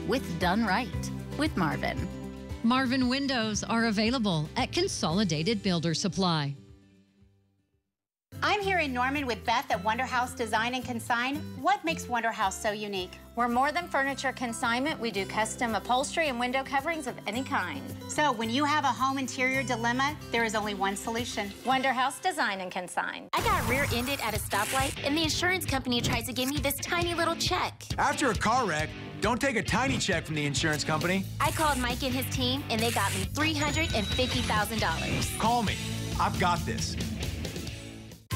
with Done Right with Marvin. Marvin windows are available at Consolidated Builder Supply. I'm here in Norman with Beth at Wonder House Design and Consign. What makes Wonder House so unique? We're more than furniture consignment. We do custom upholstery and window coverings of any kind. So when you have a home interior dilemma, there is only one solution. Wonder House Design and Consign. I got rear-ended at a stoplight, and the insurance company tries to give me this tiny little check. After a car wreck, don't take a tiny check from the insurance company. I called Mike and his team, and they got me $350,000. Call me. I've got this.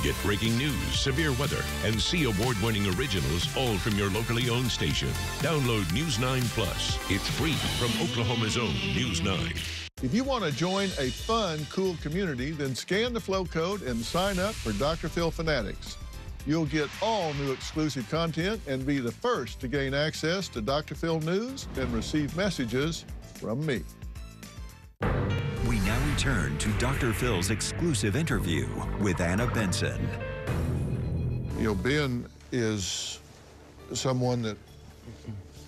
Get breaking news, severe weather, and see award-winning originals all from your locally owned station. Download News 9 Plus. It's free from Oklahoma's own News 9. If you want to join a fun, cool community, then scan the flow code and sign up for Dr. Phil Fanatics. You'll get all new exclusive content and be the first to gain access to Dr. Phil news and receive messages from me. We now return to Dr. Phil's exclusive interview with Anna Benson. You know, Ben is someone that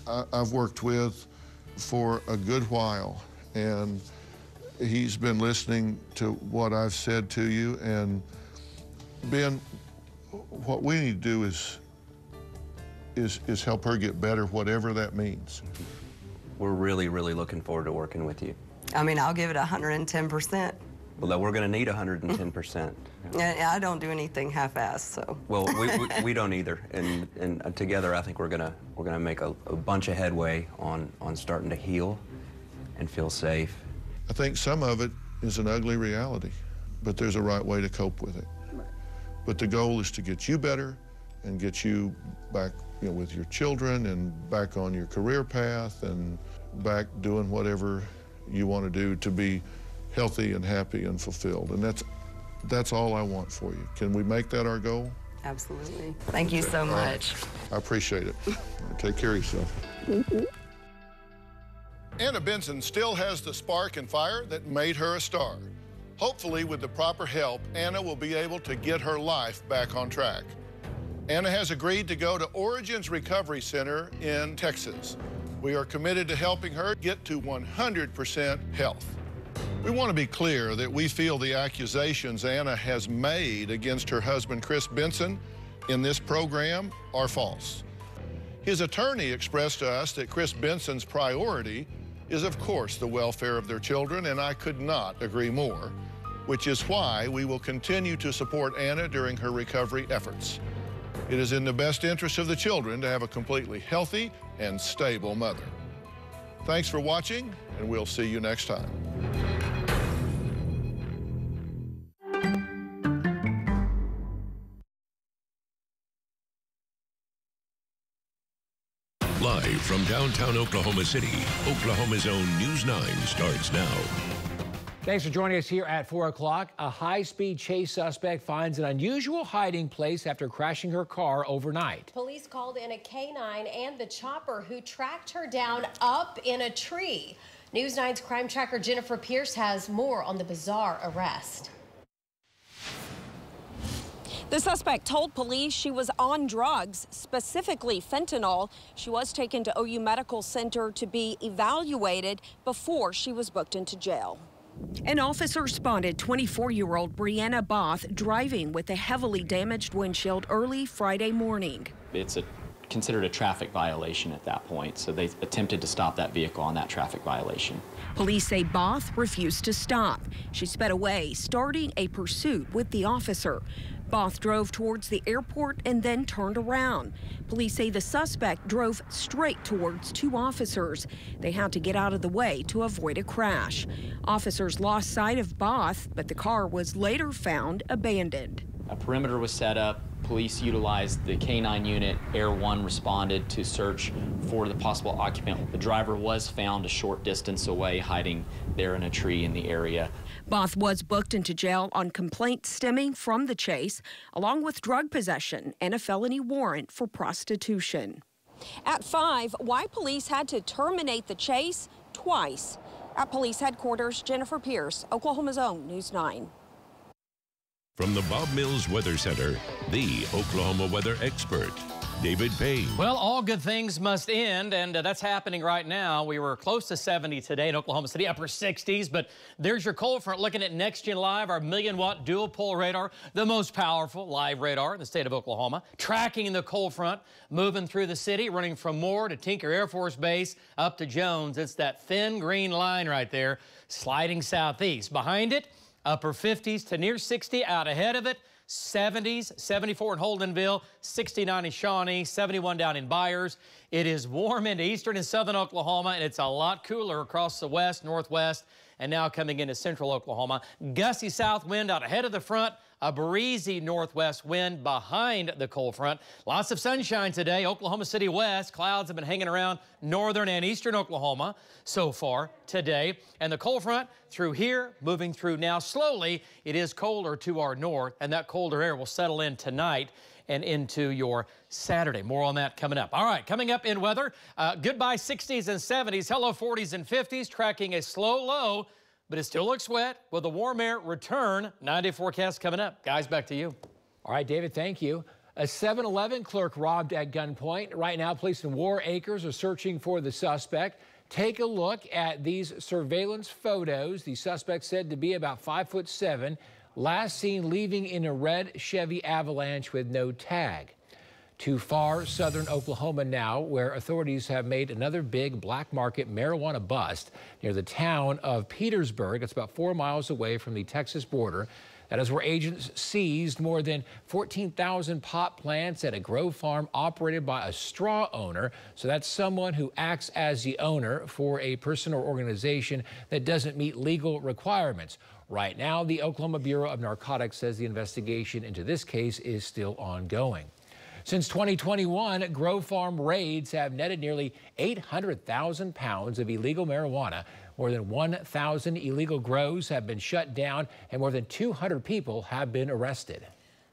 I've worked with for a good while, and he's been listening to what I've said to you. And Ben, what we need to do is help her get better, whatever that means. We're really, really looking forward to working with you. I mean, I'll give it 110%. Well, we're going to need 110%. I don't do anything half-assed, so. Well, we don't either, and together I think we're gonna make a bunch of headway on starting to heal and feel safe. I think some of it is an ugly reality, but there's a right way to cope with it. But the goal is to get you better and get you back, you know, with your children and back on your career path and back doing whatever you want to do to be healthy and happy and fulfilled. And that's all I want for you. Can we make that our goal? Absolutely. Thank you so much. I appreciate it. Take care of yourself. Anna Benson still has the spark and fire that made her a star. Hopefully, with the proper help, Anna will be able to get her life back on track. Anna has agreed to go to Origins Recovery Center in Texas. We are committed to helping her get to 100% health. We want to be clear that we feel the accusations Anna has made against her husband, Chris Benson, in this program are false. His attorney expressed to us that Chris Benson's priority is, of course, the welfare of their children, and I could not agree more, which is why we will continue to support Anna during her recovery efforts. It is in the best interest of the children to have a completely healthy and stable mother. Thanks for watching, and we'll see you next time. Live from downtown Oklahoma City, Oklahoma's own News 9 starts now. Thanks for joining us here at 4 o'clock. A high-speed chase suspect finds an unusual hiding place after crashing her car overnight. Police called in a canine and the chopper who tracked her down up in a tree. News 9's crime tracker Jennifer Pierce has more on the bizarre arrest. The suspect told police she was on drugs, specifically fentanyl. She was taken to OU Medical Center to be evaluated before she was booked into jail. An officer spotted 24-year-old Brianna Both driving with a heavily damaged windshield early Friday morning. It's considered a traffic violation at that point, so they attempted to stop that vehicle on that traffic violation. Police say Both refused to stop. She sped away, starting a pursuit with the officer. Both drove towards the airport and then turned around. Police say the suspect drove straight towards two officers. They had to get out of the way to avoid a crash. Officers lost sight of Both, but the car was later found abandoned. A perimeter was set up. Police utilized the K9 unit. Air 1 responded to search for the possible occupant. The driver was found a short distance away, hiding there in a tree in the area. Both was booked into jail on complaints stemming from the chase, along with drug possession and a felony warrant for prostitution. At 5, why police had to terminate the chase twice. At police headquarters, Jennifer Pierce, Oklahoma's own News 9. From the Bob Mills Weather Center, the Oklahoma weather expert, David Payne. Well, all good things must end, and that's happening right now. We were close to 70 today in Oklahoma City, upper 60s, but there's your cold front looking at Next Gen Live, our 1,000,000-watt dual-pole radar, the most powerful live radar in the state of Oklahoma, tracking the cold front, moving through the city, running from Moore to Tinker Air Force Base up to Jones. It's that thin green line right there, sliding southeast. Behind it, upper 50s to near 60, out ahead of it, 70s, 74 in Holdenville, 69 in Shawnee, 71 down in Byers. It is warm into eastern and southern Oklahoma, and it's a lot cooler across the west, northwest, and now coming into central Oklahoma. Gusty south wind out ahead of the front, a breezy northwest wind behind the cold front. Lots of sunshine today. Oklahoma City west, clouds have been hanging around northern and eastern Oklahoma so far today. And the cold front through here, moving through now slowly. It is colder to our north, and that colder air will settle in tonight and into your Saturday. More on that coming up. All right, coming up in weather, goodbye 60s and 70s, hello 40s and 50s, tracking a slow low, but it still looks wet with the warm air return. 9-day forecast coming up. Guys, back to you. All right, David, thank you. A 7-Eleven clerk robbed at gunpoint. Right now, police in War Acres are searching for the suspect. Take a look at these surveillance photos. The suspect said to be about 5'7", last seen leaving in a red Chevy Avalanche with no tag. To far southern Oklahoma now, where authorities have made another big black market marijuana bust near the town of Petersburg. It's about 4 miles away from the Texas border. That is where agents seized more than 14,000 pot plants at a grow farm operated by a straw owner. So that's someone who acts as the owner for a person or organization that doesn't meet legal requirements. Right now, the Oklahoma Bureau of Narcotics says the investigation into this case is still ongoing. Since 2021, grow farm raids have netted nearly 800,000 pounds of illegal marijuana. More than 1,000 illegal grows have been shut down, and more than 200 people have been arrested.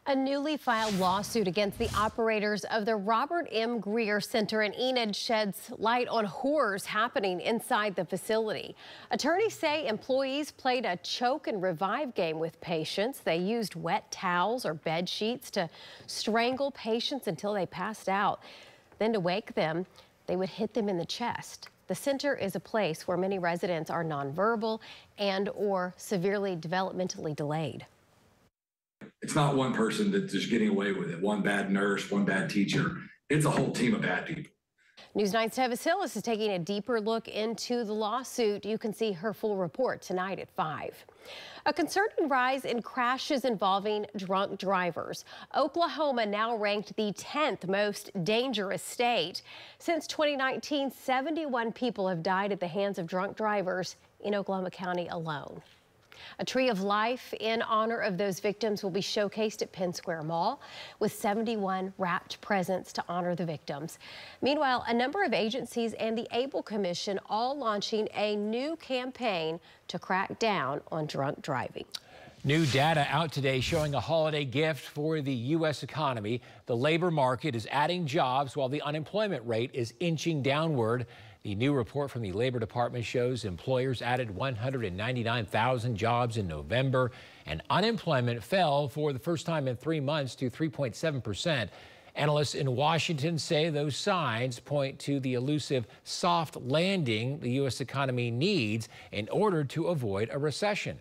A newly filed lawsuit against the operators of the Robert M. Greer Center in Enid sheds light on horrors happening inside the facility. Attorneys say employees played a choke and revive game with patients. They used wet towels or bed sheets to strangle patients until they passed out. Then to wake them, they would hit them in the chest. The center is a place where many residents are nonverbal and or severely developmentally delayed. It's not one person that's just getting away with it, one bad nurse, one bad teacher. It's a whole team of bad people. News 9's Tevis Hillis is taking a deeper look into the lawsuit. You can see her full report tonight at 5. A concerning rise in crashes involving drunk drivers. Oklahoma now ranked the 10th most dangerous state. Since 2019, 71 people have died at the hands of drunk drivers in Oklahoma County alone. A tree of life in honor of those victims will be showcased at Penn Square Mall with 71 wrapped presents to honor the victims. Meanwhile, a number of agencies and the ABLE Commission all launching a new campaign to crack down on drunk driving. New data out today showing a holiday gift for the U.S. economy. The labor market is adding jobs while the unemployment rate is inching downward. The new report from the Labor Department shows employers added 199,000 jobs in November, and unemployment fell for the first time in 3 months to 3.7%. Analysts in Washington say those signs point to the elusive soft landing the U.S. economy needs in order to avoid a recession.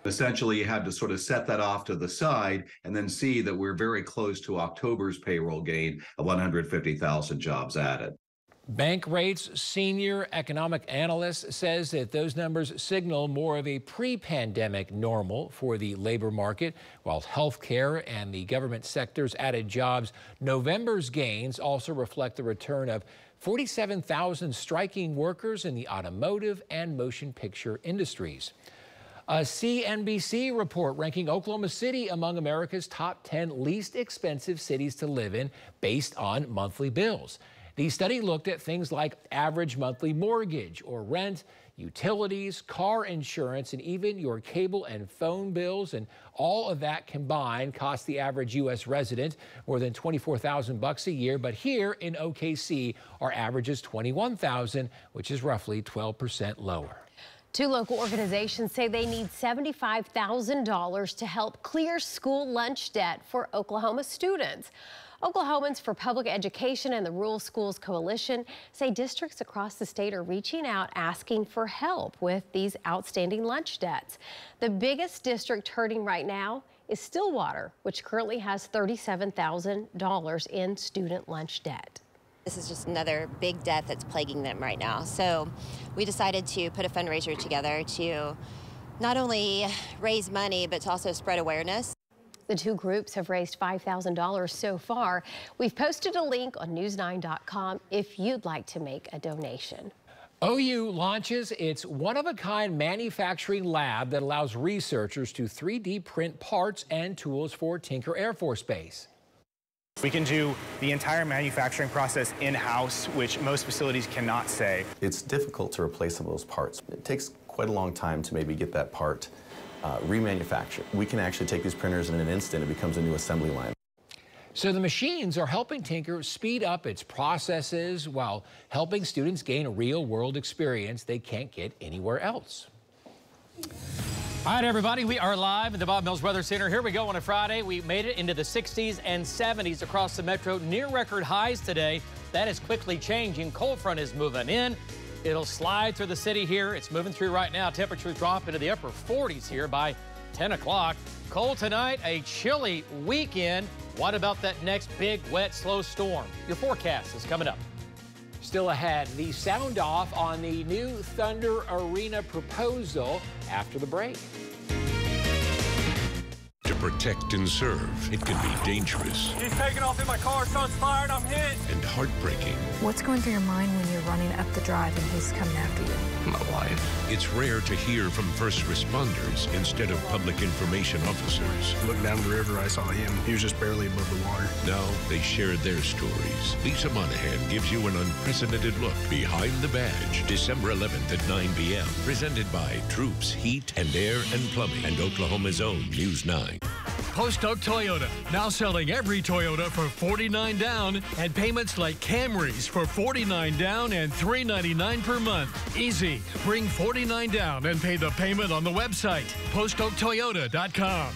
Essentially, you had to sort of set that off to the side and then see that we're very close to October's payroll gain of 150,000 jobs added. Bankrate's senior economic analyst says that those numbers signal more of a pre-pandemic normal for the labor market. While healthcare and the government sectors added jobs, November's gains also reflect the return of 47,000 striking workers in the automotive and motion picture industries. A CNBC report ranking Oklahoma City among America's top 10 least expensive cities to live in based on monthly bills. The study looked at things like average monthly mortgage or rent, utilities, car insurance, and even your cable and phone bills. And all of that combined cost the average U.S. resident more than $24,000 a year. But here in OKC, our average is $21,000, which is roughly 12% lower. 2 local organizations say they need $75,000 to help clear school lunch debt for Oklahoma students. Oklahomans for Public Education and the Rural Schools Coalition say districts across the state are reaching out asking for help with these outstanding lunch debts. The biggest district hurting right now is Stillwater, which currently has $37,000 in student lunch debt. This is just another big debt that's plaguing them right now. So we decided to put a fundraiser together to not only raise money, but to also spread awareness. The two groups have raised $5,000 so far. We've posted a link on news9.com if you'd like to make a donation. OU launches its one-of-a-kind manufacturing lab that allows researchers to 3D print parts and tools for Tinker Air Force Base. We can do the entire manufacturing process in-house, which most facilities cannot say. It's difficult to replace some of those parts. It takes quite a long time to maybe get that part remanufactured. We can actually take these printers in an instant. It becomes a new assembly line. So the machines are helping Tinker speed up its processes while helping students gain a real-world experience they can't get anywhere else. All right, everybody, we are live at the Bob Mills Weather Center. Here we go on a Friday. We made it into the 60s and 70s across the metro, near record highs today. That is quickly changing. Cold front is moving in. It'll slide through the city here. It's moving through right now. Temperatures drop into the upper 40s here by 10 o'clock. Cold tonight, a chilly weekend. What about that next big, wet, slow storm? Your forecast is coming up. Still ahead, the sound off on the new Thunder Arena proposal after the break. To protect and serve, it can be dangerous He's taking off in my car, shots fired, I'm hit. and heartbreaking. What's going through your mind when you're running up the drive and he's coming after you? My wife. It's rare to hear from first responders instead of public information officers. Looked down the river, I saw him. He was just barely above the water. Now they share their stories. Lisa Monahan gives you an unprecedented look behind the badge. December 11th at 9 p.m. Presented by Troops, Heat and Air and Plumbing and Oklahoma's own News 9. Post Oak Toyota, now selling every Toyota for $49 down and payments like Camrys for $49 down and $399 per month. Easy. Bring $49 down and pay the payment on the website, postoaktoyota.com.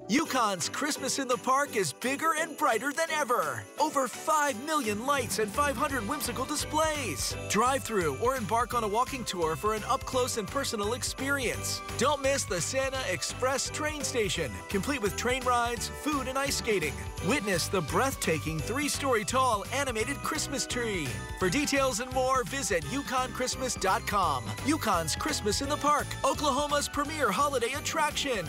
UConn's Christmas in the Park is bigger and brighter than ever. Over 5 million lights and 500 whimsical displays. Drive through or embark on a walking tour for an up-close and personal experience. Don't miss the Santa Express train station, complete with train rides, food, and ice skating. Witness the breathtaking 3-story tall animated Christmas tree. For details and more, visit UConnChristmas.com. UConn's Christmas in the Park, Oklahoma's premier holiday attraction.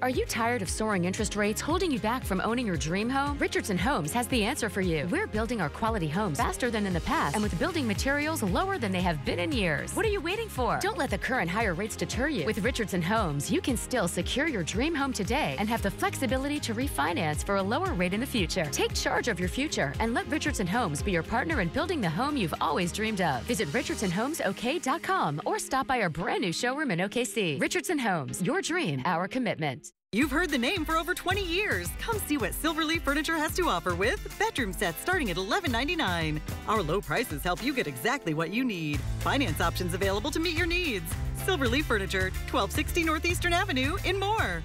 Are you tired of soaring interest rates holding you back from owning your dream home? Richardson Homes has the answer for you. We're building our quality homes faster than in the past and with building materials lower than they have been in years. What are you waiting for? Don't let the current higher rates deter you. With Richardson Homes, you can still secure your dream home today and have the flexibility to refinance for a lower rate in the future. Take charge of your future and let Richardson Homes be your partner in building the home you've always dreamed of. Visit richardsonhomesok.com or stop by our brand new showroom in OKC. Richardson Homes, your dream, our commitment. You've heard the name for over 20 years. Come see what Silverleaf Furniture has to offer with bedroom sets starting at $11.99. Our low prices help you get exactly what you need. Finance options available to meet your needs. Silverleaf Furniture, 1260 Northeastern Avenue in Moore.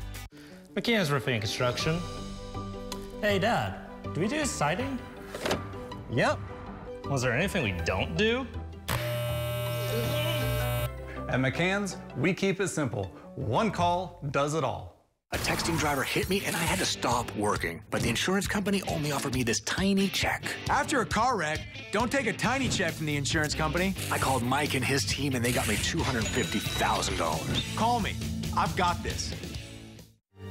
McKeon's Roofing and Construction. Hey, Dad, do we do siding? Yep. Was there anything we don't do? At McCann's, we keep it simple. One call does it all. A texting driver hit me and I had to stop working, but the insurance company only offered me this tiny check. After a car wreck, don't take a tiny check from the insurance company. I called Mike and his team and they got me $250,000. Call me. I've got this.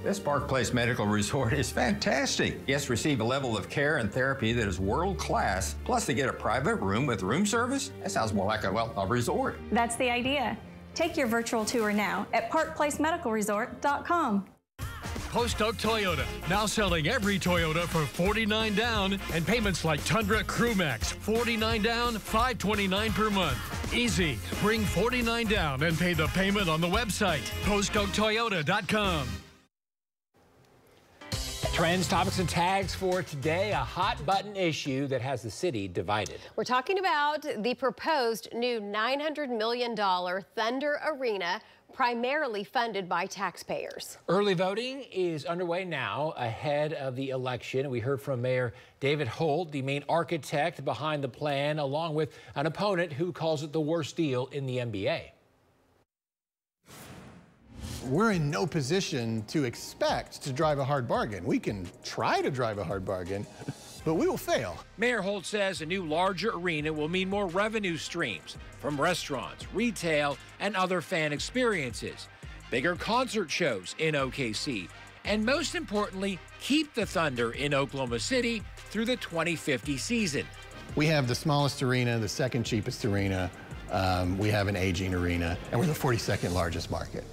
This Park Place Medical Resort is fantastic. Guests receive a level of care and therapy that is world-class. Plus, they get a private room with room service. That sounds more like a resort. That's the idea. Take your virtual tour now at parkplacemedicalresort.com. Post Oak Toyota, now selling every Toyota for $49 down and payments like Tundra Crewmax, $49 down, $529 per month. Easy. Bring $49 down and pay the payment on the website, postoaktoyota.com. Trends, topics, and tags for today. A hot button issue that has the city divided. We're talking about the proposed new $900 million Thunder Arena, primarily funded by taxpayers. Early voting is underway now ahead of the election. We heard from Mayor David Holt, the main architect behind the plan, along with an opponent who calls it the worst deal in the NBA. We're in no position to expect to drive a hard bargain. We can try to drive a hard bargain, but we will fail. Mayor Holt says a new larger arena will mean more revenue streams from restaurants, retail, and other fan experiences, bigger concert shows in OKC, and most importantly, keep the Thunder in Oklahoma City through the 2050 season. We have the smallest arena, the second cheapest arena. We have an aging arena, and we're the 42nd largest market.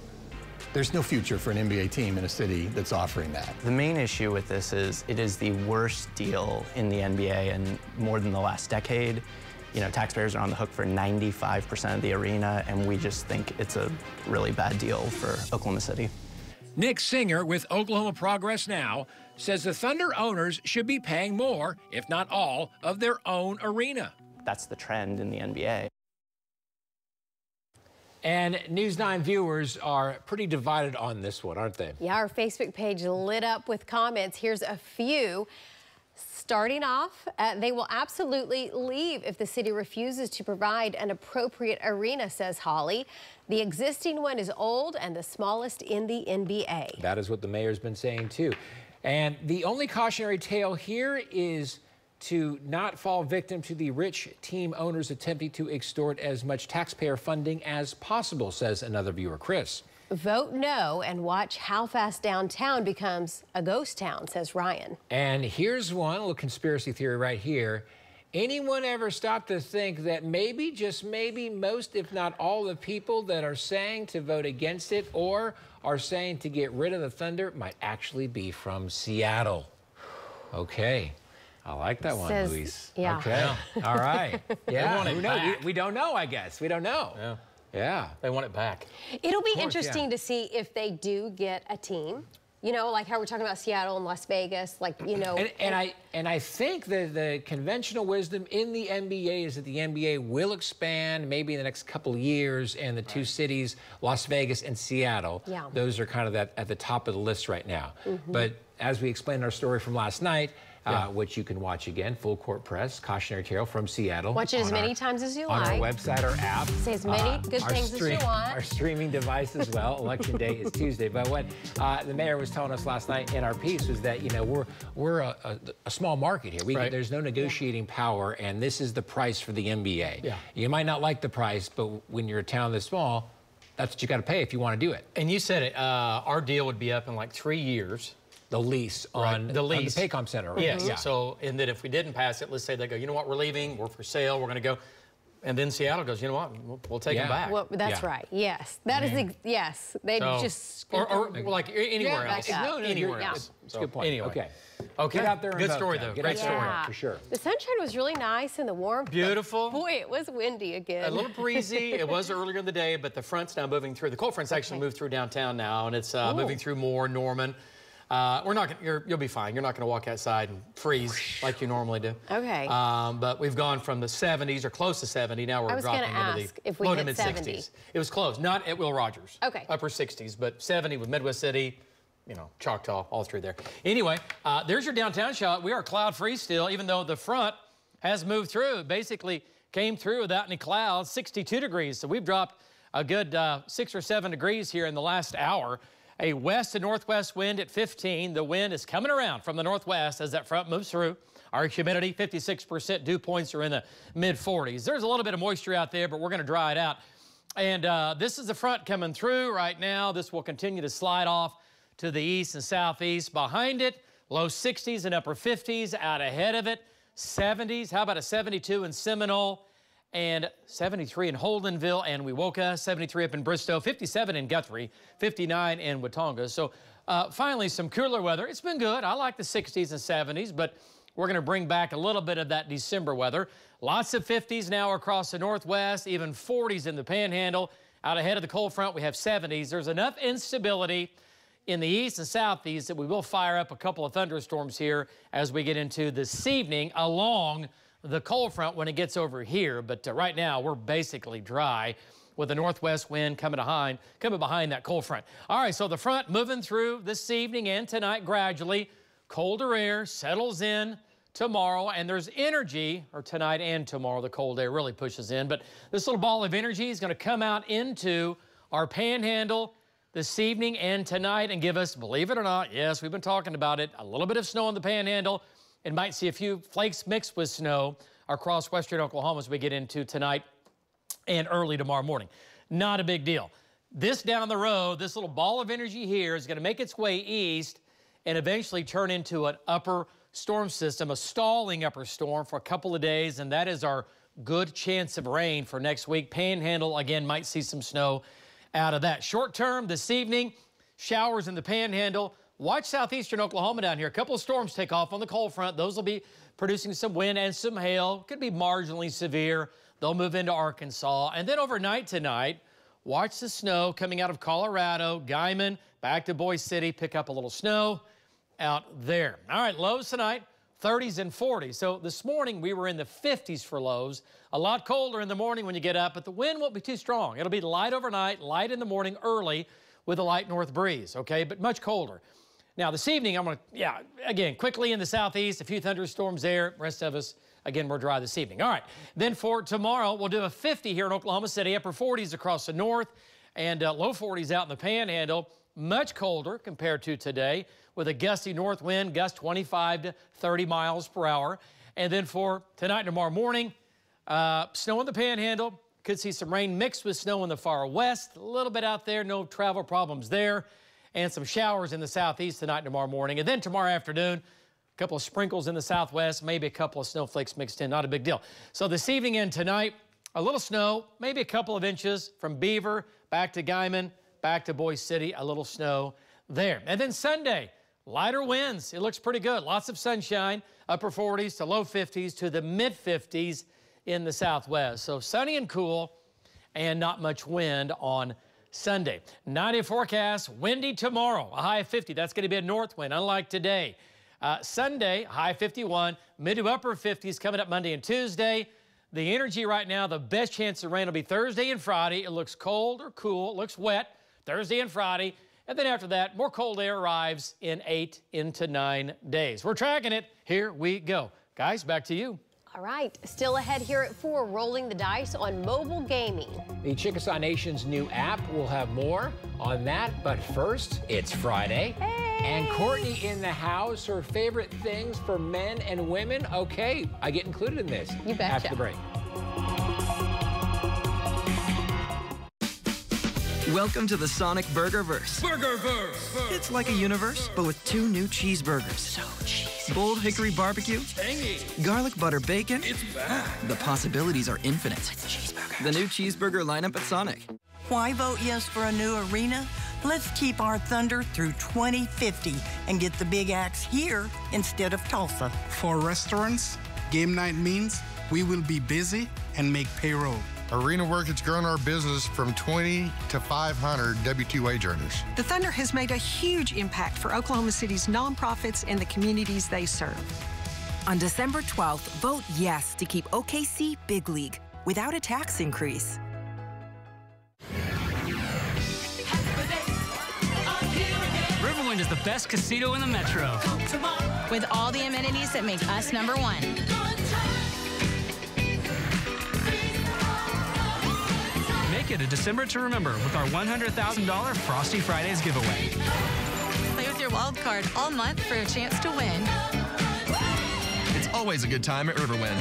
There's no future for an NBA team in a city that's offering that. The main issue with this is it is the worst deal in the NBA in more than the last decade. You know, taxpayers are on the hook for 95% of the arena, and we just think it's a really bad deal for Oklahoma City. Nick Singer with Oklahoma Progress Now says the Thunder owners should be paying more, if not all, of their own arena. That's the trend in the NBA. And News 9 viewers are pretty divided on this one, aren't they? Yeah, our Facebook page lit up with comments. Here's a few. Starting off, they will absolutely leave if the city refuses to provide an appropriate arena, says Holly. The existing one is old and the smallest in the NBA. That is what the mayor's been saying, too. And the only cautionary tale here is to not fall victim to the rich team owners attempting to extort as much taxpayer funding as possible, says another viewer, Chris. Vote no and watch how fast downtown becomes a ghost town, says Ryan. And here's one, a little conspiracy theory right here. Anyone ever stop to think that maybe, just maybe, most, if not all, the people that are saying to vote against it or are saying to get rid of the Thunder might actually be from Seattle? Okay. I like that one, Luis. Yeah. Okay. All right. Yeah. Who knows? We don't know, I guess. We don't know. Yeah. Yeah. They want it back. It'll be interesting to see if they do get a team. You know, like how we're talking about Seattle and Las Vegas, like, you know. And I think that the conventional wisdom in the NBA is that the NBA will expand maybe in the next couple of years, and the two cities, Las Vegas and Seattle, those are kind of at the top of the list right now. But as we explained in our story from last night, which you can watch again, Full Court Press, cautionary tale from Seattle. Watch it as many times as you like. On our website, our app. Say as many good things as you want. Our streaming device as well. Election day is Tuesday. But what the mayor was telling us last night in our piece was that, you know, we're a small market here. There's no negotiating power, and this is the price for the NBA. Yeah. You might not like the price, but when you're a town this small, that's what you got to pay if you want to do it. And you said it, our deal would be up in like 3 years. The lease on the Paycom Center. Right? Yes. Yeah. So, and that if we didn't pass it, let's say they go, you know what, we're leaving, we're for sale, we're going to go. And then Seattle goes, you know what, we'll take them back. Well, that's right. Yes. That is, yes. They just. Or like anywhere else. Anywhere else. That's a good point. Anyway. Okay. Okay. Get out there and good vote story, now. though. Get Great story. For sure. The sunshine was really nice and the warmth. Beautiful. Boy, it was windy again. A little breezy. It was earlier in the day, but the front's now moving through. The cold front's actually moved through downtown now, and it's moving through more Norman. We're not gonna, you'll be fine. You're not going to walk outside and freeze like you normally do. Okay. But we've gone from the 70s or close to 70. Now we're dropping into the low to mid 60s. It was close, not at Will Rogers. Okay. Upper 60s, but 70 with Midwest City, you know, Choctaw, all through there. Anyway, there's your downtown shot. We are cloud free still, even though the front has moved through. It basically came through without any clouds, 62 degrees. So we've dropped a good 6 or 7 degrees here in the last hour. A west to northwest wind at 15. The wind is coming around from the northwest as that front moves through. Our humidity, 56%. Dew points are in the mid-40s. There's a little bit of moisture out there, but we're going to dry it out. And this is the front coming through right now. This will continue to slide off to the east and southeast. Behind it, low 60s and upper 50s. Out ahead of it, 70s. How about a 72 in Seminole? And 73 in Holdenville and Wewoka, 73 up in Bristow, 57 in Guthrie, 59 in Watonga. So finally, some cooler weather. It's been good. I like the 60s and 70s, but we're going to bring back a little bit of that December weather. Lots of 50s now across the northwest, even 40s in the Panhandle. Out ahead of the cold front, we have 70s. There's enough instability in the east and southeast that we will fire up a couple of thunderstorms here as we get into this evening along the cold front when it gets over here. But right now, we're basically dry with a northwest wind coming behind that cold front. All right, so the front moving through this evening and tonight gradually. Colder air settles in tomorrow, and there's energy, or tonight and tomorrow, the cold air really pushes in. But this little ball of energy is going to come out into our panhandle this evening and tonight and give us, believe it or not, yes, we've been talking about it, a little bit of snow in the panhandle, and might see a few flakes mixed with snow across western Oklahoma as we get into tonight and early tomorrow morning. Not a big deal. This down the road, this little ball of energy here is going to make its way east and eventually turn into an upper storm system, a stalling upper storm for a couple of days, and that is our good chance of rain for next week. Panhandle, again, might see some snow out of that. Short term this evening, showers in the panhandle. Watch southeastern Oklahoma down here. A couple of storms take off on the cold front. Those will be producing some wind and some hail. Could be marginally severe. They'll move into Arkansas. And then overnight tonight, watch the snow coming out of Colorado, Guymon, back to Boise City. Pick up a little snow out there. All right, lows tonight, 30s and 40s. So this morning we were in the 50s for lows. A lot colder in the morning when you get up, but the wind won't be too strong. It'll be light overnight, light in the morning early with a light north breeze, okay, but much colder. Now this evening, I'm going to, again, quickly in the southeast, a few thunderstorms there. Rest of us, again, we're dry this evening. All right, then for tomorrow, we'll do a 50 here in Oklahoma City, upper 40s across the north, and low 40s out in the panhandle. Much colder compared to today with a gusty north wind, gust 25 to 30 miles per hour. And then for tonight and tomorrow morning, snow in the panhandle. Could see some rain mixed with snow in the far west. A little bit out there, no travel problems there. And some showers in the southeast tonight and tomorrow morning. And then tomorrow afternoon, a couple of sprinkles in the southwest, maybe a couple of snowflakes mixed in, not a big deal. So this evening and tonight, a little snow, maybe a couple of inches from Beaver back to Guymon, back to Boise City, a little snow there. And then Sunday, lighter winds. It looks pretty good. Lots of sunshine, upper 40s to low 50s to the mid 50s in the southwest. So sunny and cool and not much wind on Sunday. 90 forecast, windy tomorrow, a high of 50. That's going to be a north wind, unlike today. Sunday, high 51, mid to upper 50s coming up Monday and Tuesday. The energy right now, the best chance of rain will be Thursday and Friday. It looks cold or cool. It looks wet Thursday and Friday. And then after that, more cold air arrives in 8 into 9 days. We're tracking it. Here we go. Guys, back to you. All right, still ahead here at 4, rolling the dice on mobile gaming. The Chickasaw Nation's new app will have more on that, but first, it's Friday. Hey. And Courtney in the house, her favorite things for men and women. Okay, I get included in this. You betcha. After the break. Welcome to the Sonic Burgerverse. Burgerverse! It's like a universe, but with 2 new cheeseburgers. So cheesy. Bold hickory barbecue. Tangy. Garlic butter bacon. It's back. The possibilities are infinite. It's a cheeseburger. The new cheeseburger lineup at Sonic. Why vote yes for a new arena? Let's keep our thunder through 2050 and get the big axe here instead of Tulsa. For restaurants, game night means we will be busy and make payroll. Arena work has grown our business from 20 to 500 W-2 wage earners. The Thunder has made a huge impact for Oklahoma City's nonprofits and the communities they serve. On December 12th, vote yes to keep OKC Big League without a tax increase. Riverwind is the best casino in the metro. With all the amenities that make us #1. Make it a December to remember with our $100,000 Frosty Fridays giveaway. Play with your wild card all month for a chance to win. It's always a good time at Riverwind.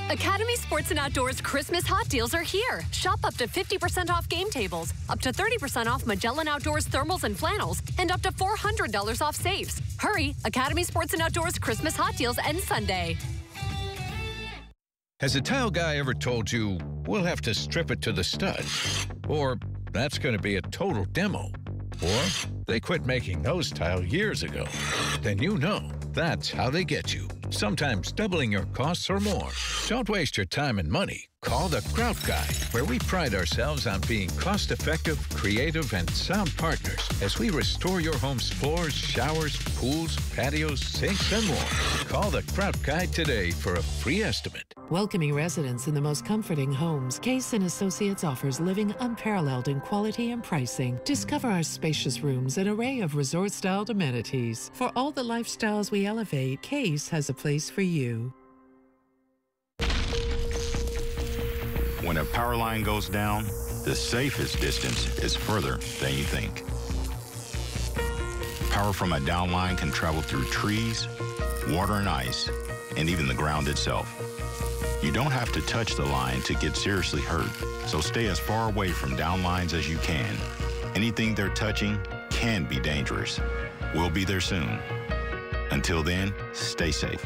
Academy Sports and Outdoors Christmas hot deals are here. Shop up to 50% off game tables, up to 30% off Magellan Outdoors thermals and flannels, and up to $400 off safes. Hurry! Academy Sports and Outdoors Christmas hot deals end Sunday. Has a tile guy ever told you, we'll have to strip it to the stud? Or, that's going to be a total demo? Or, they quit making those tile years ago? Then you know That's how they get you, sometimes doubling your costs or more. Don't waste your time and money. Call the Grout Guy, where we pride ourselves on being cost-effective, creative, and sound partners as we restore your home's floors, showers, pools, patios, sinks, and more. Call the Grout Guy today for a free estimate. Welcoming residents in the most comforting homes, Case & Associates offers living unparalleled in quality and pricing. Discover our spacious rooms and array of resort-styled amenities. For all the lifestyles we elevate, Case has a place for you. When a power line goes down, the safest distance is further than you think. Power from a down line can travel through trees, water and ice, and even the ground itself. You don't have to touch the line to get seriously hurt, so stay as far away from down lines as you can. Anything they're touching can be dangerous. We'll be there soon. Until then, stay safe.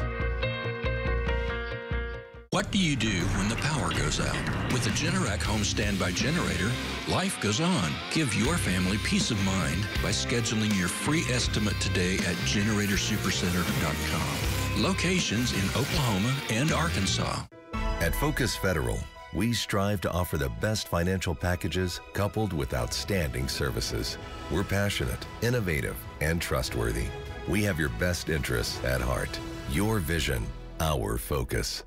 What do you do when the power goes out? With the Generac Home Standby Generator, life goes on. Give your family peace of mind by scheduling your free estimate today at GeneratorSupercenter.com. Locations in Oklahoma and Arkansas. At Focus Federal, we strive to offer the best financial packages coupled with outstanding services. We're passionate, innovative, and trustworthy. We have your best interests at heart. Your vision, our focus.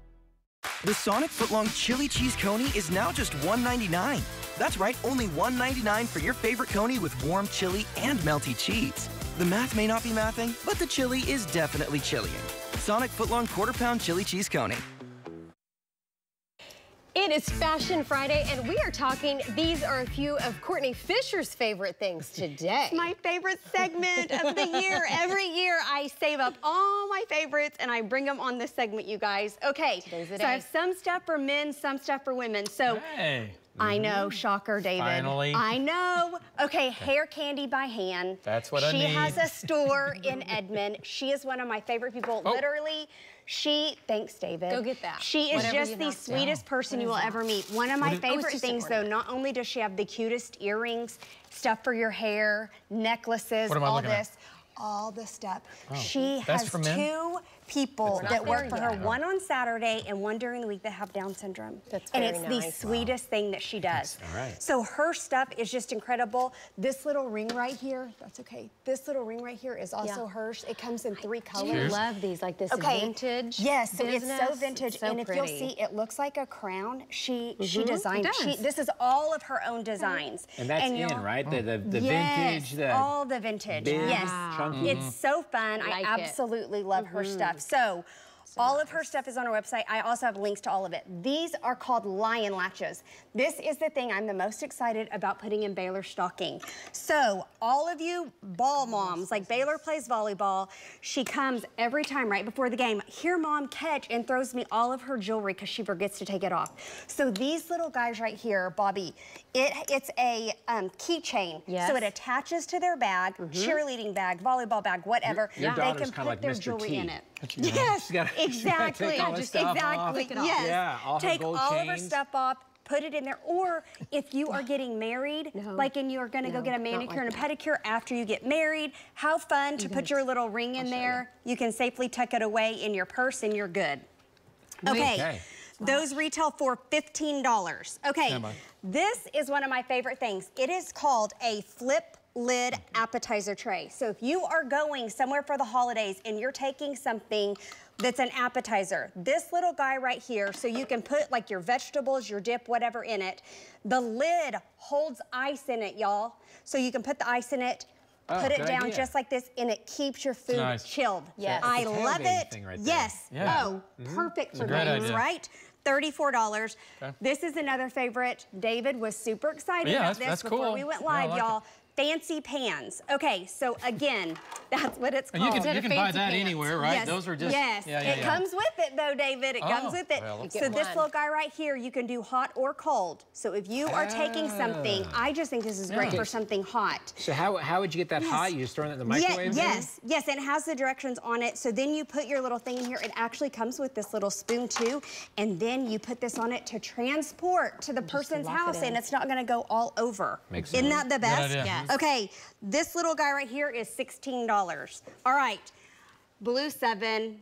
The Sonic Footlong Chili Cheese Coney is now just $1.99. That's right, only $1.99 for your favorite coney with warm chili and melty cheese. The math may not be mathing, but the chili is definitely chillying. Sonic Footlong Quarter-Pound Chili Cheese Coney. It is Fashion Friday, and we are talking, these are a few of Courtney Fisher's favorite things today. It's my favorite segment of the year. Every year I save up all my favorites and I bring them on this segment, you guys. Okay, so I have some stuff for men, some stuff for women. So I know, shocker, David. Finally. I know. Okay, Hair Candy by Hand. That's what I need. She has a store in Edmond. She is one of my favorite people. Literally, thanks, David. Go get that. She is just the sweetest person you will ever meet. One of my favorite things, though, not only does she have the cutest earrings, stuff for your hair, necklaces, all this, all the stuff. She has two people that work for her, one on Saturday and one during the week that have Down syndrome. And it's the sweetest thing that she does. So her stuff is just incredible. This little ring right here, that's okay. This little ring right here is also hers. It comes in 3 colors. I love these, like this vintage. Yes, so business. it's so vintage. So and if pretty. you'll see, it looks like a crown. She designed it. This is all of her own designs. And that's right? The yes, vintage, all the vintage. big, Yes. chunky. It's so fun. I absolutely love her stuff. So all of her stuff is on her website. I also have links to all of it. These are called lion latches. This is the thing I'm the most excited about putting in Baylor's stocking. So all of you ball moms, like Baylor plays volleyball, she comes every time right before the game. Here, Mom, catch, and throws me all of her jewelry because she forgets to take it off. So these little guys right here, Bobby, it's a keychain. So it attaches to their bag, cheerleading bag, volleyball bag, whatever. Your they can kind of put like their Mr. jewelry T. in it. Yes, exactly. Exactly. Yes. Yeah, all her take gold all chains. of her stuff off, put it in there. Or if you are getting married, like and you're gonna go get a manicure and a pedicure after you get married, how fun to put your little ring in there. You can safely tuck it away in your purse and you're good. Okay. Those retail for $15. Okay, this is one of my favorite things. It is called a flip lid appetizer tray. So if you are going somewhere for the holidays and you're taking something that's an appetizer, this little guy right here, so you can put like your vegetables, your dip, whatever in it. The lid holds ice in it, y'all. So you can put the ice in it, put it down just like this, and it keeps your food chilled. Yes. I love it. Right yes. Oh, perfect for games, right? $34. This is another favorite. David was super excited about this before we went live, y'all. Fancy pans. Okay, so again, that's what it's called. You can buy that anywhere, right? Yes. Those are just... Yes, it comes with it though, David. It comes with it. Well, so this little guy right here, you can do hot or cold. So if you are taking something, I just think this is great for something hot. So how would you get that hot? You just throw it in the microwave? Yes, and it has the directions on it. So then you put your little thing in here. It actually comes with this little spoon too. And then you put this on it to transport to the person's house and it's not gonna go all over. Isn't that the best? Yes. Okay, this little guy right here is $16. All right, Blue 7.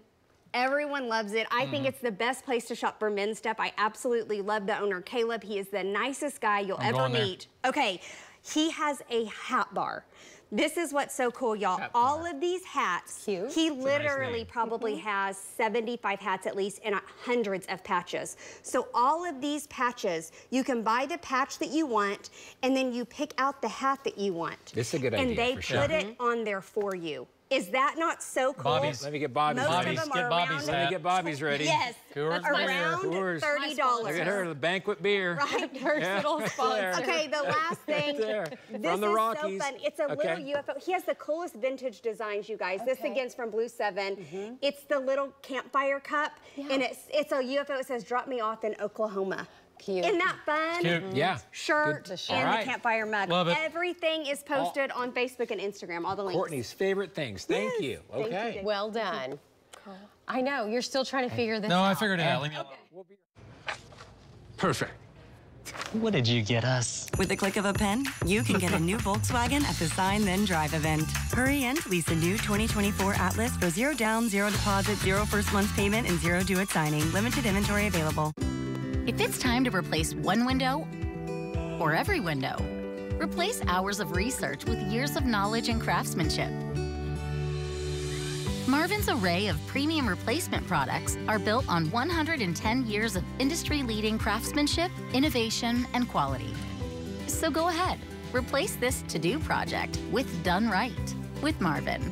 Everyone loves it. I think it's the best place to shop for men's stuff. I absolutely love the owner, Caleb. He is the nicest guy you'll ever meet. Okay, he has a hat bar. This is what's so cool, y'all. All of these hats, he literally probably has 75 hats at least and hundreds of patches. So all of these patches, you can buy the patch that you want and then you pick out the hat that you want. This is a good idea. And they put it on there for you. Is that not so cool? Bobby's. Let me get Bobby's. Most of them are around. Let me get Bobby's ready. Yes. Coors around $30. Look at her, the banquet beer. Right. Versatile sponsor. Okay, the last thing. This From the Rockies. So fun. It's a little UFO. He has the coolest vintage designs, you guys. This again's from Blue 7. It's the little campfire cup, and it's a UFO. It says, "Drop me off in Oklahoma." Cute. Isn't that fun? Cute. Yeah. Shirt and the campfire mug. Love it. Everything is posted on Facebook and Instagram. All the links. Courtney's favorite things. Thank you. Okay. Thank you. Well done. I know, you're still trying to figure this out. No, I figured it out. Leave me alone. Perfect. What did you get us? With the click of a pen, you can get a new Volkswagen at the Sign Then Drive event. Hurry in to lease a new 2024 Atlas for 0 down, 0 deposit, 0 first month's payment, and 0 due at signing. Limited inventory available. If it's time to replace one window or every window, replace hours of research with years of knowledge and craftsmanship. Marvin's array of premium replacement products are built on 110 years of industry-leading craftsmanship, innovation, and quality. So go ahead, replace this to-do project with Done Right with Marvin.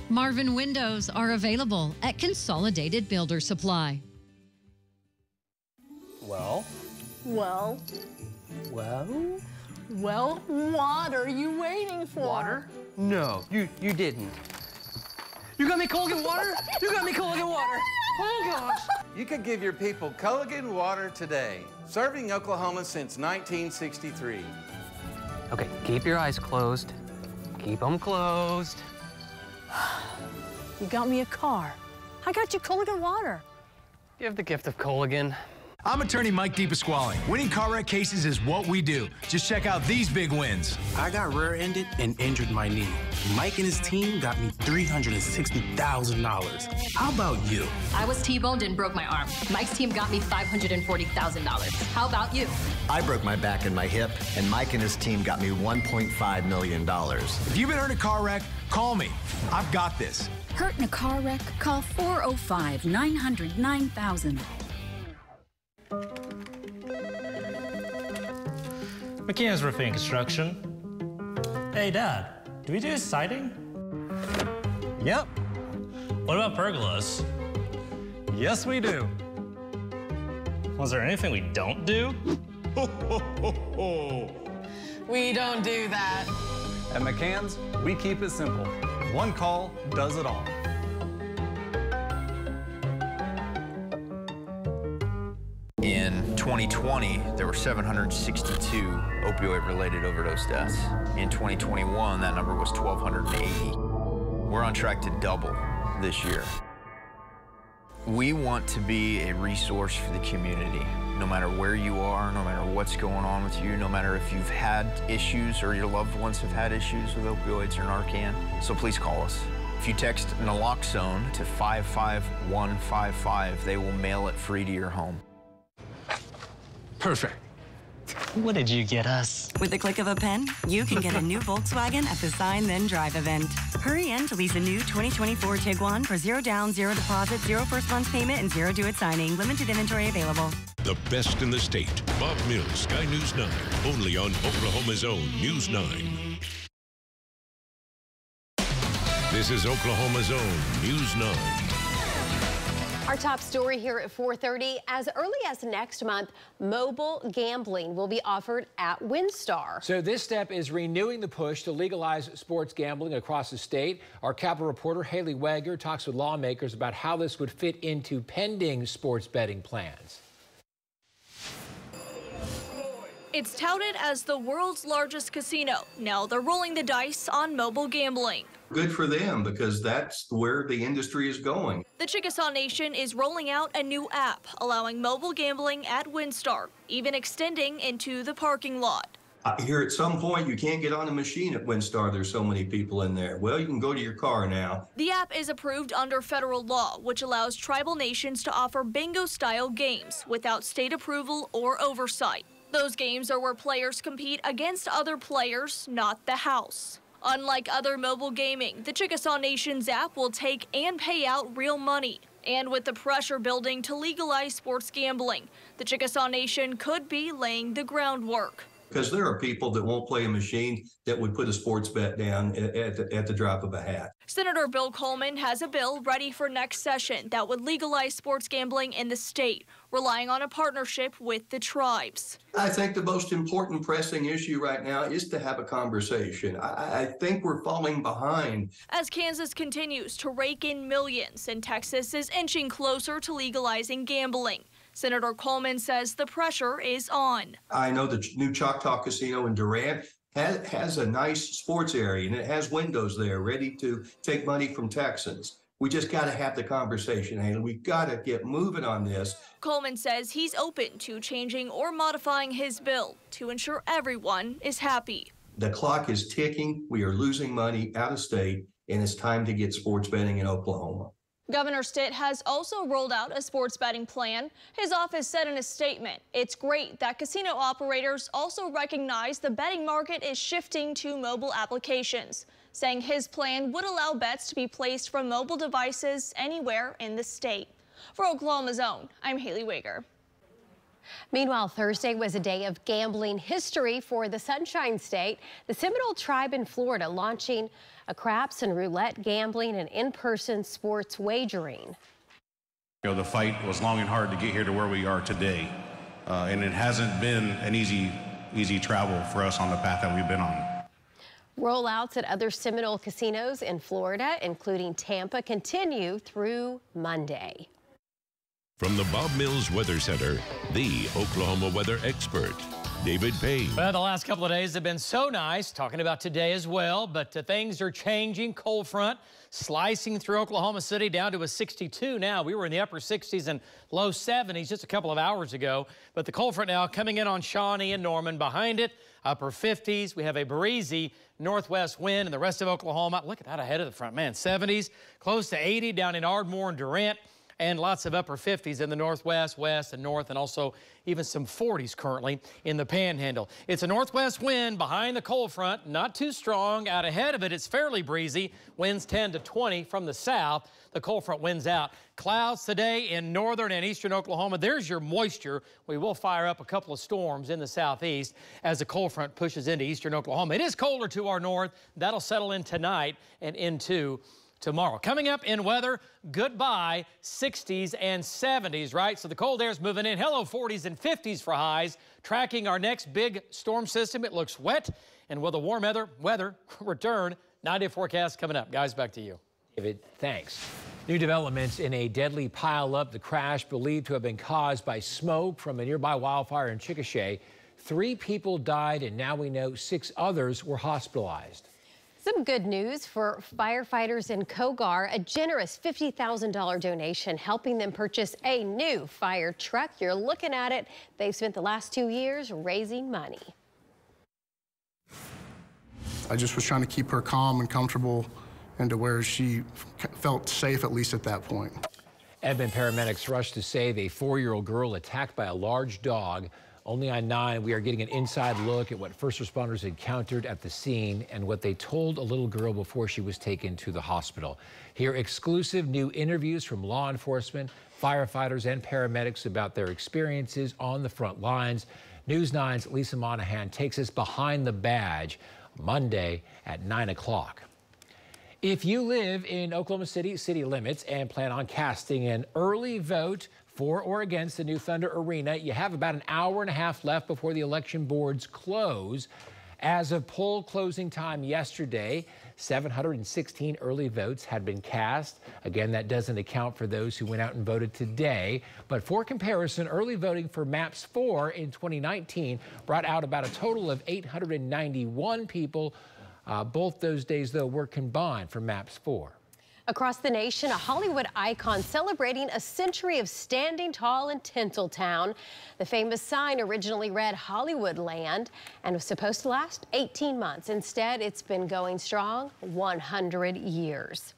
Marvin windows are available at Consolidated Builder Supply. Well? Well, what are you waiting for? Water? No, you didn't. You got me Coleen water? You got me Coleen water. Oh, gosh. You could give your people Coleen water today, serving Oklahoma since 1963. Okay, keep your eyes closed. Keep them closed. You got me a car. I got you Coleen water. Give the gift of Coleen. I'm attorney Mike DePasquale. Winning car wreck cases is what we do. Just check out these big wins. I got rear-ended and injured my knee. Mike and his team got me $360,000. How about you? I was T-boned and broke my arm. Mike's team got me $540,000. How about you? I broke my back and my hip, and Mike and his team got me $1.5 million. If you've been hurt in a car wreck, call me. I've got this. Hurt in a car wreck? Call 405-900-9000. McKeon's Roofing and Construction. Hey, Dad, do we do siding? Yep. What about pergolas? Yes, we do. Was there anything we don't do? We don't do that. At McCann's, we keep it simple. One call does it all. In 2020, there were 762 opioid-related overdose deaths. In 2021, that number was 1,280. We're on track to double this year. We want to be a resource for the community, no matter where you are, no matter what's going on with you, no matter if you've had issues or your loved ones have had issues with opioids or Narcan. So please call us. If you text naloxone to 55155, they will mail it free to your home. Perfect. What did you get us? With the click of a pen, you can get a new Volkswagen at the Sign Then Drive event. Hurry in to lease a new 2024 Tiguan for 0 down, 0 deposit, 0 first month's payment, and 0 due at signing. Limited inventory available. The best in the state. Bob Mills, Sky News 9. Only on Oklahoma's own News 9. This is Oklahoma's own News 9. Our top story here at 4:30. As early as next month, mobile gambling will be offered at WinStar. So this step is renewing the push to legalize sports gambling across the state. Our Capitol reporter Haley Wager talks with lawmakers about how this would fit into pending sports betting plans. It's touted as the world's largest casino. Now they're rolling the dice on mobile gambling. Good for them, because that's where the industry is going. The Chickasaw Nation is rolling out a new app allowing mobile gambling at WinStar, even extending into the parking lot. Here at some point, you can't get on a machine at WinStar. There's so many people in there. Well, you can go to your car now. The app is approved under federal law, which allows tribal nations to offer bingo-style games without state approval or oversight. Those games are where players compete against other players, not the house. Unlike other mobile gaming, the Chickasaw Nation's app will take and pay out real money. And with the pressure building to legalize sports gambling, the Chickasaw Nation could be laying the groundwork. Because there are people that won't play a machine that would put a sports bet down at the drop of a hat. Senator Bill Coleman has a bill ready for next session that would legalize sports gambling in the state, relying on a partnership with the tribes. I think the most important pressing issue right now is to have a conversation. I think we're falling behind. As Kansas continues to rake in millions and Texas is inching closer to legalizing gambling, Senator Coleman says the pressure is on. I know the new Choctaw Casino in Durant has a nice sports area, and it has windows there ready to take money from Texans. We just got to have the conversation, Haley. We've got to get moving on this. Coleman says he's open to changing or modifying his bill to ensure everyone is happy. The clock is ticking. We are losing money out of state, and it's time to get sports betting in Oklahoma. Governor Stitt has also rolled out a sports betting plan. His office said in a statement, it's great that casino operators also recognize the betting market is shifting to mobile applications, saying his plan would allow bets to be placed from mobile devices anywhere in the state. For Oklahoma's Own, I'm Haley Wager. Meanwhile, Thursday was a day of gambling history for the Sunshine State. The Seminole tribe in Florida launching a craps and roulette gambling and in-person sports wagering. You know, the fight was long and hard to get here to where we are today, and it hasn't been an easy travel for us on the path that we've been on. Rollouts at other Seminole casinos in Florida, including Tampa, continue through Monday. From the Bob Mills Weather Center, the Oklahoma weather expert, David Payne. Well, the last couple of days have been so nice, talking about today as well, but things are changing. Cold front slicing through Oklahoma City down to a 62 now. We were in the upper 60s and low 70s just a couple of hours ago, but the cold front now coming in on Shawnee and Norman. Behind it, upper 50s. We have a breezy northwest wind in the rest of Oklahoma. Look at that ahead of the front, man. 70s, close to 80 down in Ardmore and Durant. And lots of upper 50s in the northwest, west, and north, and also even some 40s currently in the Panhandle. It's a northwest wind behind the cold front, not too strong. Out ahead of it, it's fairly breezy. Winds 10 to 20 from the south. The cold front winds out. Clouds today in northern and eastern Oklahoma. There's your moisture. We will fire up a couple of storms in the southeast as the cold front pushes into eastern Oklahoma. It is colder to our north. That'll settle in tonight and into tomorrow. Coming up in weather, goodbye 60s and 70s, right? So the cold air is moving in. Hello 40s and 50s for highs. Tracking our next big storm system. It looks wet, and with a warm weather return, 9-day forecast coming up. Guys, back to you. David, thanks. New developments in a deadly pileup. The crash believed to have been caused by smoke from a nearby wildfire in Chickasha. 3 people died, and now we know 6 others were hospitalized. Some good news for firefighters in Kogar, a generous $50,000 donation helping them purchase a new fire truck. You're looking at it. They've spent the last 2 years raising money. I just was trying to keep her calm and comfortable and to where she felt safe, at least at that point. Edmond paramedics rushed to save a 4-year-old girl attacked by a large dog. Only on 9, we are getting an inside look at what first responders encountered at the scene and what they told a little girl before she was taken to the hospital. Hear exclusive new interviews from law enforcement, firefighters, and paramedics about their experiences on the front lines. News 9's Lisa Monahan takes us behind the badge Monday at 9 o'clock. If you live in Oklahoma City city limits and plan on casting an early vote for or against the new Thunder Arena, you have about an hour and a half left before the election boards close. As of poll closing time yesterday, 716 early votes had been cast. Again, that doesn't account for those who went out and voted today. But for comparison, early voting for Maps 4 in 2019 brought out about a total of 891 people. Both those days, though, were combined for Maps 4. Across the nation, a Hollywood icon celebrating a century of standing tall in Tinseltown. The famous sign originally read Hollywoodland and was supposed to last 18 months. Instead, it's been going strong 100 years.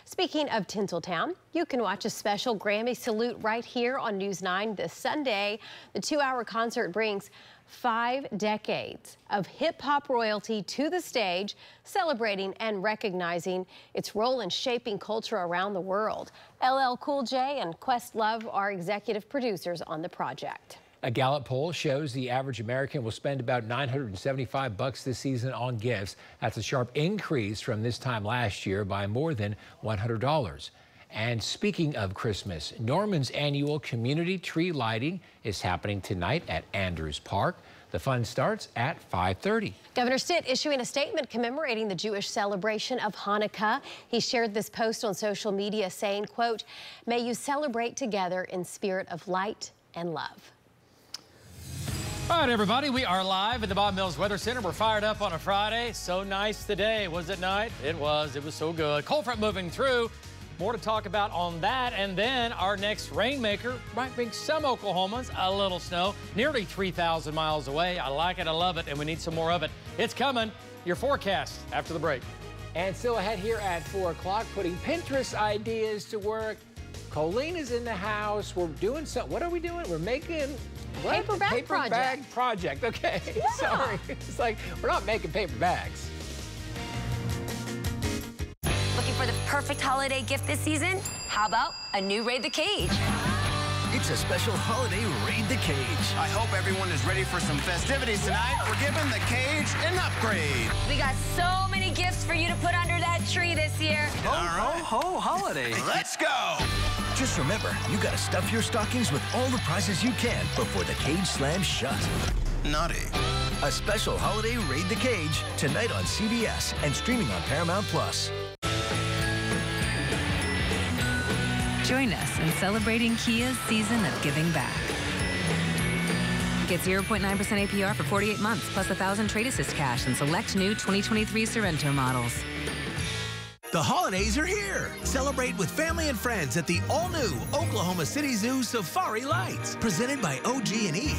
Speaking of Tinseltown, you can watch a special Grammy salute right here on News 9 this Sunday. The 2-hour concert brings 5 decades of hip-hop royalty to the stage, celebrating and recognizing its role in shaping culture around the world. LL Cool J and Questlove are executive producers on the project. A Gallup poll shows the average American will spend about $975 this season on gifts. That's a sharp increase from this time last year by more than $100. And speaking of Christmas, Norman's annual community tree lighting is happening tonight at Andrews Park. The fun starts at 5:30. Governor Stitt issuing a statement commemorating the Jewish celebration of Hanukkah. He shared this post on social media saying, quote, "May you celebrate together in spirit of light and love." All right, everybody, we are live at the Bob Mills Weather Center. We're fired up on a Friday. So nice today. Was it night? It was. It was so good. Cold front moving through. More to talk about on that. And then our next rainmaker might bring some Oklahomans a little snow. Nearly 3,000 miles away. I like it. I love it. And we need some more of it. It's coming. Your forecast after the break. And still ahead here at 4 o'clock, putting Pinterest ideas to work. Coleen is in the house. We're doing something. What are we doing? We're making... What? Paper bag project. Okay. Yeah. Sorry. It's like we're not making paper bags. Looking for the perfect holiday gift this season? How about a new Raid the Cage? It's a special holiday Raid the Cage. I hope everyone is ready for some festivities tonight. We're giving the cage an upgrade. We got so many gifts for you to put under that tree this year. Ho, holiday. Let's go. Just remember, you gotta stuff your stockings with all the prizes you can before the cage slams shut. Naughty. A special holiday Raid the Cage tonight on CBS and streaming on Paramount+. Join us in celebrating Kia's season of giving back. Get 0.9% APR for 48 months, plus 1,000 trade assist cash and select new 2023 Sorrento models. The holidays are here. Celebrate with family and friends at the all-new Oklahoma City Zoo Safari Lights, presented by OG&E.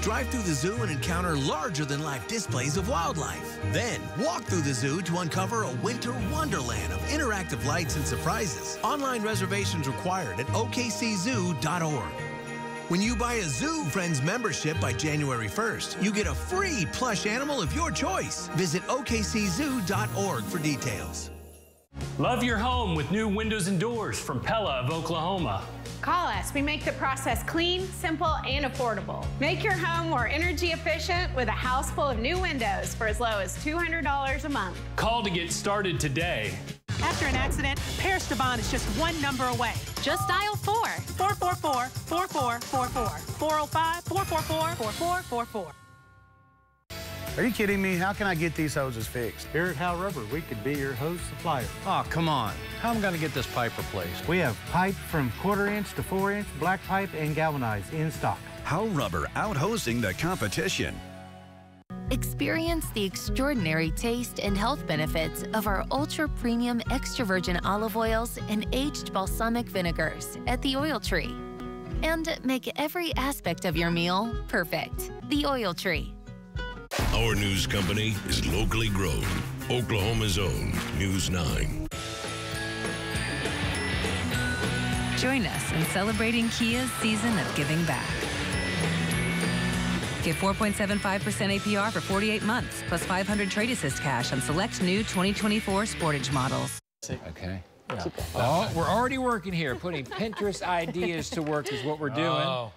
Drive through the zoo and encounter larger-than-life displays of wildlife. Then, walk through the zoo to uncover a winter wonderland of interactive lights and surprises. Online reservations required at okczoo.org. When you buy a Zoo Friends membership by January 1st, you get a free plush animal of your choice. Visit okczoo.org for details. Love your home with new windows and doors from Pella of Oklahoma. Call us. We make the process clean, simple, and affordable. Make your home more energy efficient with a house full of new windows for as low as $200 a month. Call to get started today. After an accident, Paris Devon is just one number away. Just dial 444-4444. 405-444-4444. Are you kidding me? How can I get these hoses fixed? Here at Howe Rubber, we could be your hose supplier. Oh, come on. How am I going to get this pipe replaced? We have pipe from 1/4 inch to 4 inch, black pipe and galvanized in stock. Howe Rubber out-hosing the competition. Experience the extraordinary taste and health benefits of our ultra-premium extra virgin olive oils and aged balsamic vinegars at the Oil Tree. And make every aspect of your meal perfect. The Oil Tree. Our news company is locally grown. Oklahoma's own News 9. Join us in celebrating Kia's season of giving back. Get 4.75% APR for 48 months, plus 500 trade assist cash on select new 2024 Sportage models. Okay. Yeah. Oh, we're already working here. Putting Pinterest ideas to work is what we're doing. Oh.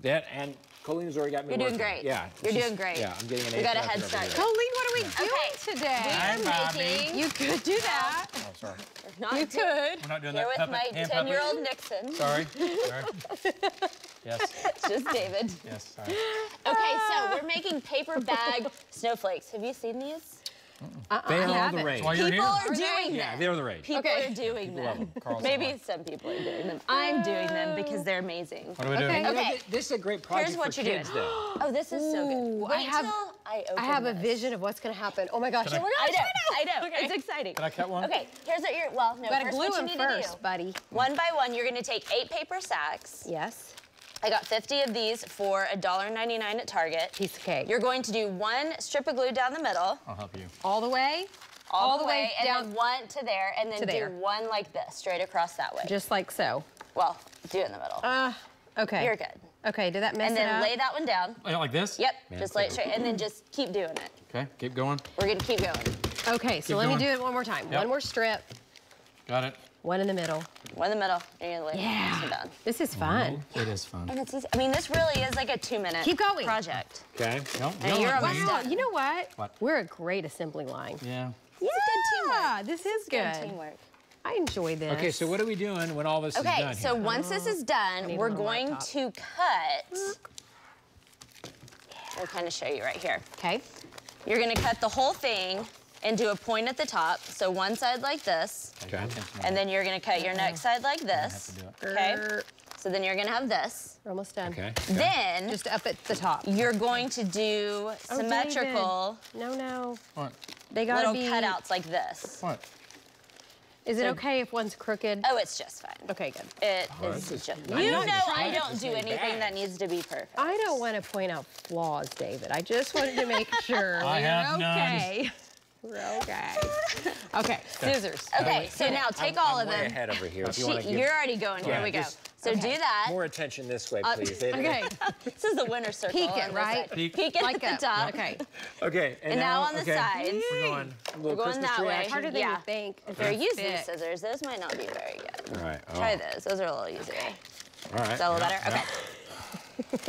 That and Coleen's already got me You're working. doing great. Yeah. You're doing great. Yeah, I'm getting an A. We got a head start. Colleen, what are we doing today? We are making... You could do that. Oh, sorry. You could. We're not doing Here that. with my 10-year-old Nixon. Sorry. Yes. It's just David. Yes, sorry. Okay, so we're making paper bag snowflakes. Have you seen these? They are the rage. People are doing Yeah, them. they're the rage. People are doing them. Maybe some people are doing them. I'm doing them because they're amazing. What are we doing? Okay. This is a great project Here's what for you're kids, doing. though. Oh, this is so good. Ooh, Wait till I open I have a this. vision of what's going to happen. Oh my gosh. Can I- Oh my gosh. I know. It's exciting. Can I cut one? Okay, here's what you're, well, no, You gotta first glue what you them need to first, do. buddy. One by one, you're gonna take 8 paper sacks. Yes. I got 50 of these for $1.99 at Target. Piece of cake. You're going to do 1 strip of glue down the middle. I'll help you. All the way? All the way down and then 1 to there, and then to do there. 1 like this, straight across that way. Just like so. Well, do it in the middle. Okay. You're good. Okay, did that mess And it then up? lay that one down. Like this? Yep, just lay it straight, and then just keep doing it. Okay, keep going. We're gonna keep going. Okay, so Keep let me going. do it one more time. Yep. One more strip, Got it. one in the middle. 1 in the middle, and you're gonna lay Yeah. it down. This is fun. It is fun. And it's easy. I mean, this really is like a 2-minute Keep going. project. Okay. No, And you're almost Wow, done. you know what? What? We're a great assembly line. Yeah. Yeah, this is Good good. teamwork. I enjoy this. Okay, so what are we doing when all this is Okay, done so here? once this is done, need we're a little going laptop. to cut. I'll kind of show you right here. Okay. You're gonna cut the whole thing and do a point at the top. So one side like this, Okay. and then you're gonna cut your next side like this. Okay. So then you're gonna have this. We're almost done. Okay. Then Just up at the top. you're going to do Oh, symmetrical David. No. What? They gotta little be. cutouts like this. What? Is it okay if one's crooked? Oh, it's just fine. Okay, good. It is just. I'm You know not just I trying don't to do say anything bad. that needs to be perfect. I don't want to point out flaws, David. I just wanted to make sure I have we're none. okay. We're okay. Okay, scissors. Okay, so now take all of I'm way them. ahead over here. If you want to You're already going. Here Yeah, we go. just- So do that. more attention this way, please. Okay. This is the winner circle. Peek it, on this right? side. Peek. Peek it Like at the up. top. Okay. Okay. And now on the okay. sides. We're going a We're little going Christmas that tree way. action. Harder than Yeah. you think. If you're using Fit. scissors, those might not be very good. All right. Oh. Try those. Those are a little easier. All right. Is that a little Yeah, better?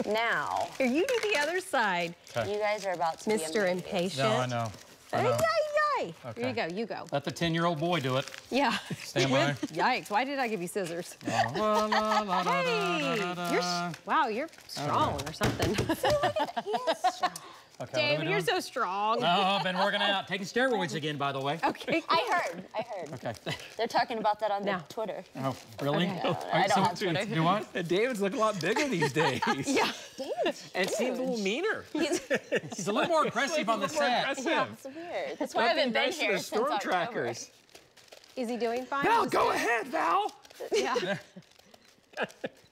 Okay. Now, Here, you do the other side, you guys are about to Mr. be Impatient. No, I know. I Ay, know. ay, ay. Okay. Here you go. You go. Let the 10-year-old boy do it. Yeah. Stand by. Yikes! Why did I give you scissors? La, la, la, la, da, Hey, da, da, you're da. wow, you're strong or something. Okay, what are we David, you're doing? so strong. Oh, I've been working out. Taking steroids again, by the way. Okay. I heard. Okay. They're talking about that on the Now. Twitter. Oh, really? Okay. All I right, don't have Twitter. Do what? David's looking a lot bigger these days. Yeah. David's And seems a little huge. meaner. He's a little more aggressive on the set. Yeah, it's weird. That's why I haven't been Nice to here the since storm October. trackers. Is he doing fine? Val, go ahead, Val. Yeah.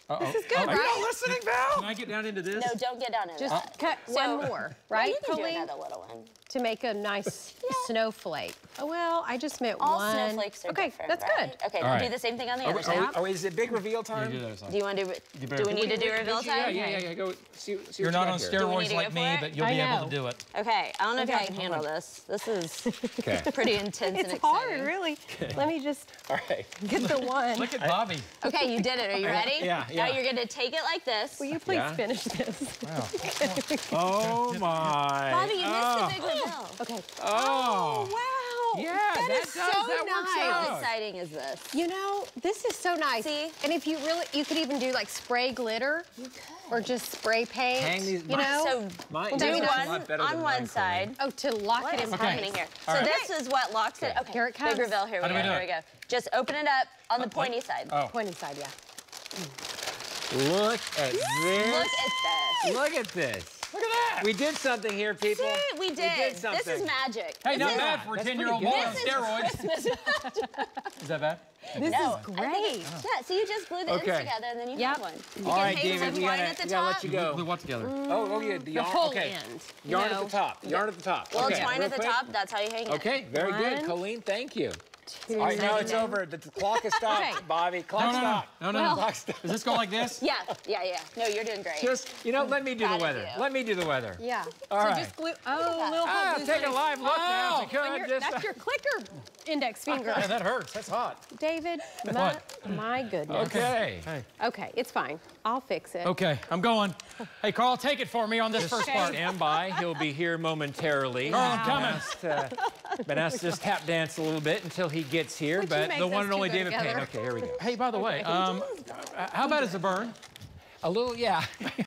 Uh-oh. This is good, Oh, Are you right? not listening, Val? Can I get down into this? No, don't get down in Just that. cut one more, right, You can do Coleen? another little one. To make a nice snowflake. Oh, well, I just meant All one. snowfleks are okay, different, that's right? good. Okay, All now right. do the same thing on the Are other we, side. is it big reveal time? You do the other side. Do you want to You do we need to do Wait, reveal yeah, time? yeah. Go see You're what you not got on here. Do we need steroids to like go me, for but it? you'll be I able know. to do it. Okay, I don't know if Okay. I can handle this. This is Okay. pretty intense and It's exciting. hard, really. Let me just All right. get the one. Look at Bobby. Okay, you did it. Are you ready? Yeah, Now yeah. you're going to take it like this. Will you please Yeah. finish this? Oh, my. Bobby, you missed oh. the big reveal. Okay. Oh. Wow. Yeah, that that is does. so That works nice. out. How exciting is this? You know, this is so nice. See? And if you really, you could even do like spray glitter. You could. Or just spray paint. Hang these- You know? So Mine- do yours is a one lot better on than one mine, side. Oh, to lock What it is in happening place. here? All So right. this is what locks it. Okay, Here it comes. big reveal. Here we How do go. we do Here it? we go. Just open it up on the pointy side. Oh. Pointy side, yeah. Look at this. Look at this. Look at this. Look at that. We did something here, people. See, we did. This something. is magic. Hey, This not is- bad for a That's 10-year-old pretty boy good. on This steroids. is Christmas. Is that bad? This No, is great. Yeah, so you just glue the ends Okay. together and then you Yep. have one. You All can right, hang David, some we twine gotta, at the we gotta top. let you go. Glue what together? Oh, yeah, the yarn. whole okay. end, you Yarn know. at the top. Yarn at the top. Little okay, twine real at the quick. top, that's how you hang it. Okay, very good. One. Colleen, thank you. Two. All right, now it's over. The clock has stopped, Okay. Bobby. Clock No. stopped. No. Clock stopped. Does this go like this? Yeah. No, you're doing great. Just, let me do the Proud of weather. you. Let me do the weather. Yeah. All so right. just glue. Oh, Lil Ah, Hub is take a nice. live look now if you On could. your- Just, that's your clicker index finger. Yeah, that hurts. That's hot. David, my goodness. okay. Okay, it's fine. I'll fix it. Okay, I'm going. Hey, Carl, take it for me on this first part. Stand by. He'll be here momentarily. Carl, I'm coming. Been asked to just tap dance a little bit until he gets here, Would you but make the one those and two only go David Payne. together? Okay, here we go. Hey, by the way, how bad is the burn? A little, yeah.